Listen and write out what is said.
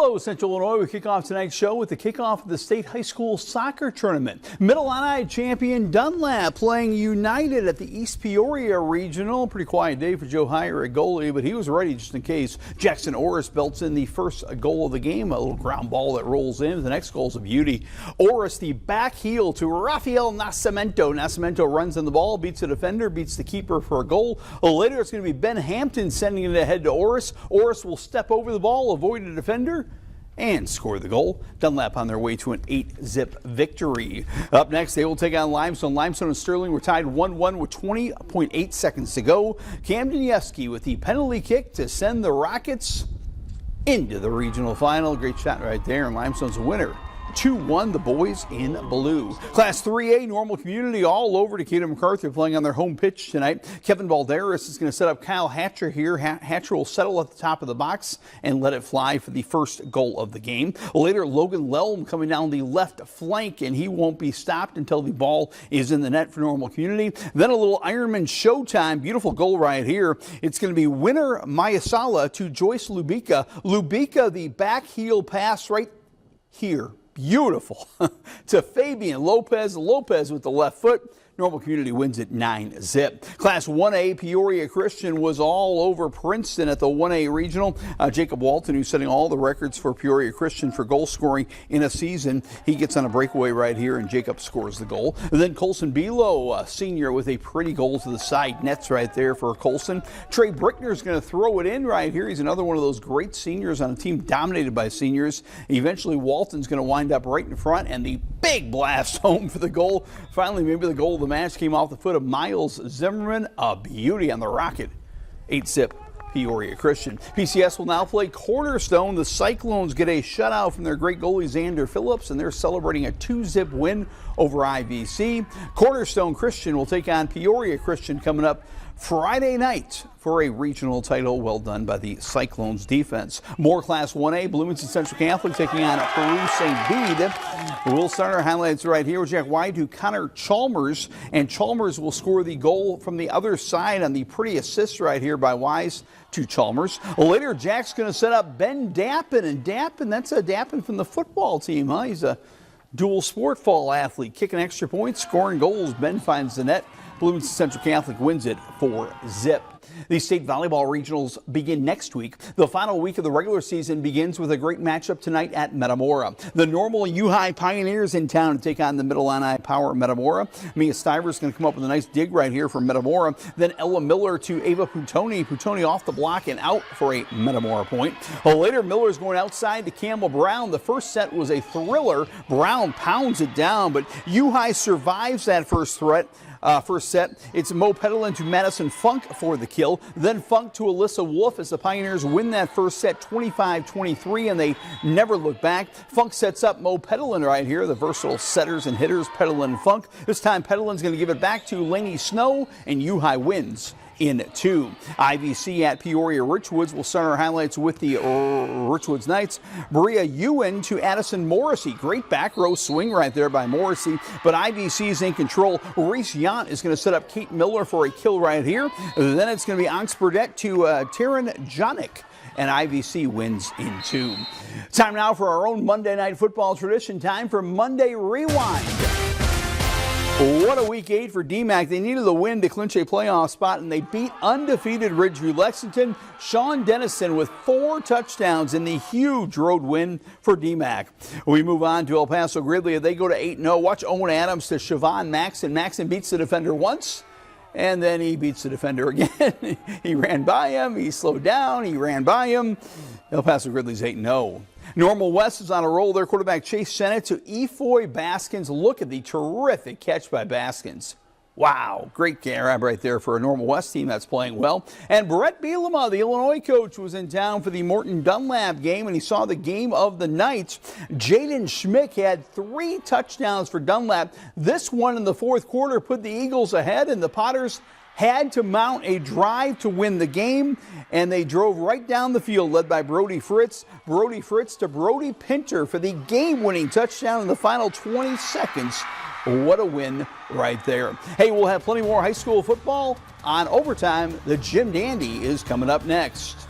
Hello, Central Illinois. We kick off tonight's show with the kickoff of the state high school soccer tournament. Middle Illini champion Dunlap playing United at the East Peoria Regional. Pretty quiet day for Joe Heyer at goalie, but he was ready just in case. Jackson Orris belts in the first goal of the game, a little ground ball that rolls in. The next goal's a beauty. Orris, the back heel to Rafael Nascimento. Nascimento runs in the ball, beats the defender, beats the keeper for a goal. Later, it's going to be Ben Hampton sending it ahead to Orris. Orris will step over the ball, avoid a defender, and score the goal. Dunlap on their way to an 8-zip victory. Up next, they will take on Limestone. Limestone and Sterling were tied 1-1 with 20.8 seconds to go. Camden Yevsky with the penalty kick to send the Rockets into the regional final. Great shot right there, and Limestone's a winner. 2-1, the boys in blue. Class 3A, Normal Community all over Decatur MacArthur playing on their home pitch tonight. Kevin Balderas is going to set up Kyle Hatcher here. Hatcher will settle at the top of the box and let it fly for the first goal of the game. Later, Logan Lelm coming down the left flank, and he won't be stopped until the ball is in the net for Normal Community. Then a little Ironman showtime. Beautiful goal right here. It's going to be Winner Mayasala to Joyce Lubica. Lubica, the back heel pass right here. Beautiful to Fabian Lopez. Lopez with the left foot. Normal Community wins it 9-zip. Class 1A, Peoria Christian was all over Princeton at the 1A Regional. Jacob Walton, who's setting all the records for Peoria Christian for goal scoring in a season, he gets on a breakaway right here, and Jacob scores the goal. And then Colson Belo, senior, with a pretty goal to the side nets right there for Colson. Trey Brickner's going to throw it in right here. He's another one of those great seniors on a team dominated by seniors. Eventually, Walton's going to wind up right in front, and the big blast home for the goal. Finally, maybe the goal of the match came off the foot of Miles Zimmerman. A beauty on the Rocket. 8-zip Peoria Christian. PCS will now play Cornerstone. The Cyclones get a shutout from their great goalie Xander Phillips, and they're celebrating a 2-zip win over IVC. Cornerstone Christian will take on Peoria Christian coming up Friday night for a regional title. Well done by the Cyclones defense. More Class 1A, Bloomington Central Catholic taking on Peru St. Bede. We'll start our highlights right here. Jack wide to Connor Chalmers, and Chalmers will score the goal from the other side on the pretty assist right here by Wise to Chalmers. Later, Jack's going to set up Ben Dappin, and Dappin, that's a Dappin from the football team, huh? He's a dual sport fall athlete, kicking extra points, scoring goals. Ben finds the net. Bloomington Central Catholic wins it 4-zip. The state volleyball regionals begin next week. The final week of the regular season begins with a great matchup tonight at Metamora. The Normal U-High Pioneers in town to take on the Middle Illini Power Metamora. Mia Stiver's going to come up with a nice dig right here for Metamora. Then Ella Miller to Ava Putoni. Putoni off the block and out for a Metamora point. Later, Miller's going outside to Campbell Brown. The first set was a thriller. Brown pounds it down, but U-High survives that first set. It's Mo Petalin to Madison Funk for the kill. Then Funk to Alyssa Wolf as the Pioneers win that first set 25-23, and they never look back. Funk sets up Mo Petalin right here, the versatile setters and hitters, Petalin and Funk. This time Petalin's going to give it back to Lainey Snow, and U-High wins in 2. IVC at Peoria Richwoods. We'll start our highlights with the Richwoods Knights. Maria Ewan to Addison Morrissey. Great back row swing right there by Morrissey, but IVC's in control. Reese Yant is going to set up Kate Miller for a kill right here. Then it's going to be Anx Burdette to Taryn Jonick, and IVC wins in 2. Time now for our own Monday Night Football tradition. Time for Monday Rewind. What a week 8 for DMAC. They needed the win to clinch a playoff spot, and they beat undefeated Ridgeview Lexington. Sean Dennison with 4 touchdowns in the huge road win for DMAC. We move on to El Paso Gridley. They go to 8-0. Watch Owen Adams to Siobhan Maxon. Maxon beats the defender once, and then he beats the defender again. He ran by him. He slowed down. He ran by him. El Paso Gridley's 8-0. Normal West is on a roll. Their quarterback Chase Sennett to Efoy Baskins. Look at the terrific catch by Baskins. Wow, great grab right there for a Normal West team that's playing well. And Brett Bielema, the Illinois coach, was in town for the Morton Dunlap game, and he saw the game of the night. Jaden Schmick had 3 touchdowns for Dunlap. This one in the fourth quarter put the Eagles ahead, and the Potters had to mount a drive to win the game, and they drove right down the field, led by Brody Fritz. Brody Fritz to Brody Pinter for the game-winning touchdown in the final 20 seconds. What a win right there. Hey, we'll have plenty more high school football on Overtime. The Jim Dandy is coming up next.